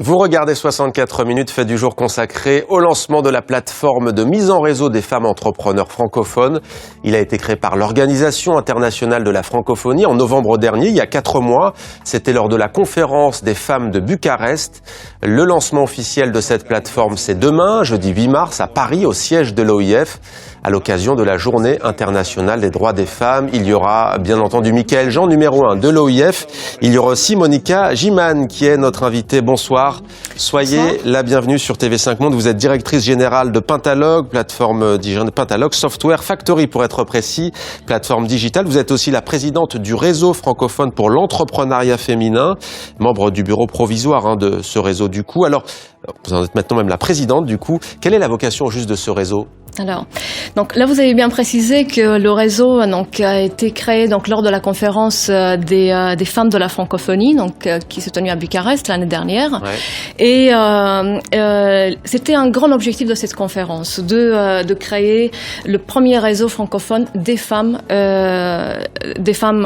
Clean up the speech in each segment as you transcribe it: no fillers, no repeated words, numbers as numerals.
Vous regardez 64 minutes, fait du jour consacré au lancement de la plateforme de mise en réseau des femmes entrepreneurs francophones. Il a été créé par l'Organisation internationale de la francophonie en novembre dernier, il y a 4 mois. C'était lors de la conférence des femmes de Bucarest. Le lancement officiel de cette plateforme, c'est demain, jeudi 8 mars, à Paris, au siège de l'OIF. À l'occasion de la Journée internationale des droits des femmes, il y aura bien entendu Michaël Jean, numéro 1 de l'OIF. Il y aura aussi Monica Giman, qui est notre invitée. Bonsoir. Soyez la bienvenue sur TV5 Monde. Vous êtes directrice générale de Pentalog, plateforme Pentalog Software Factory pour être précis, plateforme digitale. Vous êtes aussi la présidente du réseau francophone pour l'entrepreneuriat féminin, membre du bureau provisoire de ce réseau du coup. Alors, vous en êtes maintenant même la présidente du coup. Quelle est la vocation juste de ce réseau ? Alors, donc là vous avez bien précisé que le réseau a été créé lors de la conférence des femmes de la francophonie qui s'est tenue à Bucarest l'année dernière. Ouais. Et c'était un grand objectif de cette conférence de créer le premier réseau francophone des femmes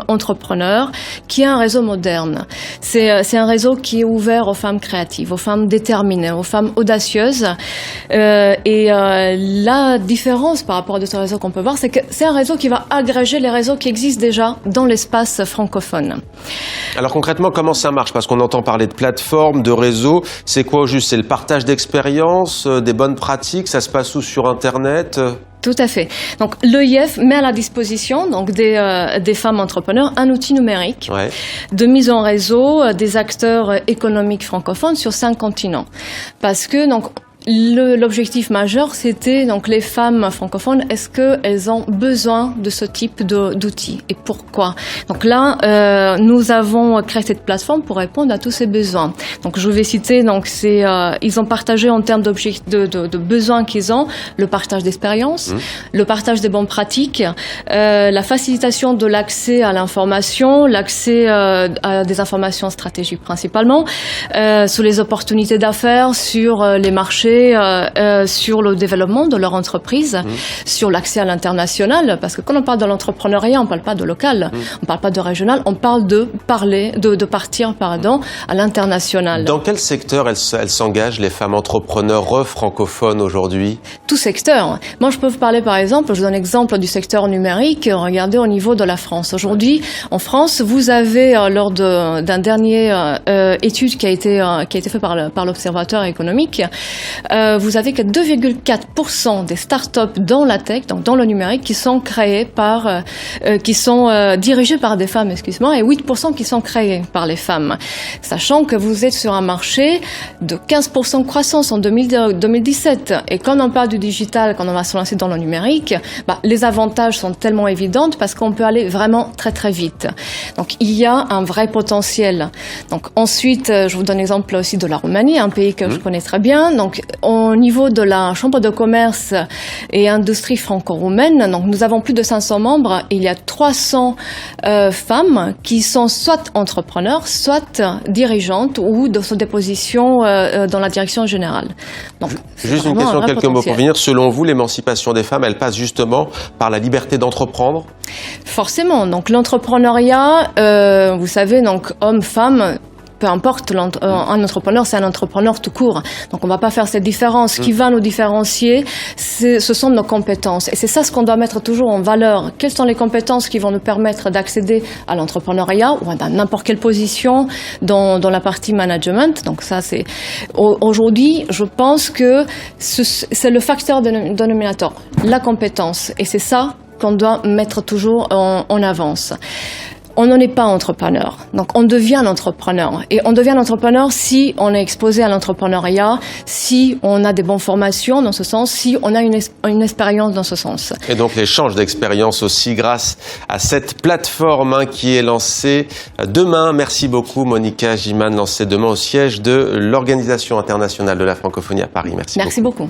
entrepreneurs, qui est un réseau moderne. C'est un réseau qui est ouvert aux femmes créatives, aux femmes déterminées, aux femmes audacieuses. La différence par rapport à d'autres réseaux qu'on peut voir, c'est que c'est un réseau qui va agréger les réseaux qui existent déjà dans l'espace francophone. Alors concrètement, comment ça marche ? Parce qu'on entend parler de plateformes, de réseaux. C'est quoi au juste ? C'est le partage d'expériences, des bonnes pratiques ? Ça se passe où, sur Internet ? Tout à fait. Donc l'OIF met à la disposition des femmes entrepreneurs un outil numérique de mise en réseau des acteurs économiques francophones sur 5 continents. Parce que l'objectif majeur, c'était les femmes francophones, est-ce qu'elles ont besoin de ce type d'outils et pourquoi? Donc là, nous avons créé cette plateforme pour répondre à tous ces besoins. Donc je vais citer, ils ont partagé en termes de besoins qu'ils ont, le partage d'expérience, le partage des bonnes pratiques, la facilitation de l'accès à l'information, l'accès à des informations stratégiques principalement, sur les opportunités d'affaires, sur les marchés, sur le développement de leur entreprise, sur l'accès à l'international, parce que quand on parle de l'entrepreneuriat, on ne parle pas de local, on ne parle pas de régional, on parle de partir à l'international. Dans quel secteur elles s'engagent, les femmes entrepreneurs francophones aujourd'hui ? Tout secteur. Moi, je peux vous parler par exemple, je vous donne l'exemple du secteur numérique. Regardez au niveau de la France. Aujourd'hui, en France, vous avez, lors d'un dernier étude qui a été fait par l'Observatoire économique, vous avez que 2,4% des startups dans la tech, donc dans le numérique, qui sont créées qui sont dirigées par des femmes, et 8% qui sont créées par les femmes. Sachant que vous êtes sur un marché de 15% de croissance en 2017. Et quand on parle du digital, quand on va se lancer dans le numérique, les avantages sont tellement évidents parce qu'on peut aller vraiment très très vite. Donc il y a un vrai potentiel. Donc ensuite, je vous donne l'exemple aussi de la Roumanie, un pays que je connais très bien. Donc au niveau de la Chambre de commerce et industrie franco-roumaine, nous avons plus de 500 membres. Il y a 300 femmes qui sont soit entrepreneurs, soit dirigeantes ou sur des positions dans la direction générale. Donc, juste une question, quelques mots pour venir. Selon vous, l'émancipation des femmes, elle passe justement par la liberté d'entreprendre ? Forcément. Donc l'entrepreneuriat, vous savez, homme, femme, peu importe, un entrepreneur, c'est un entrepreneur tout court. Donc on ne va pas faire cette différence. Ce qui va nous différencier, ce sont nos compétences. Et c'est ça ce qu'on doit mettre toujours en valeur. Quelles sont les compétences qui vont nous permettre d'accéder à l'entrepreneuriat ou à n'importe quelle position dans la partie management. Donc ça, c'est... Aujourd'hui, je pense que c'est le facteur dénominateur, la compétence. Et c'est ça qu'on doit mettre toujours en avance. On n'en est pas entrepreneur. Donc, on devient un entrepreneur. Et on devient un entrepreneur si on est exposé à l'entrepreneuriat, si on a des bonnes formations dans ce sens, si on a une expérience dans ce sens. Et donc, l'échange d'expérience aussi grâce à cette plateforme qui est lancée demain. Merci beaucoup, Monica Giman, lancée demain au siège de l'Organisation internationale de la francophonie à Paris. Merci beaucoup.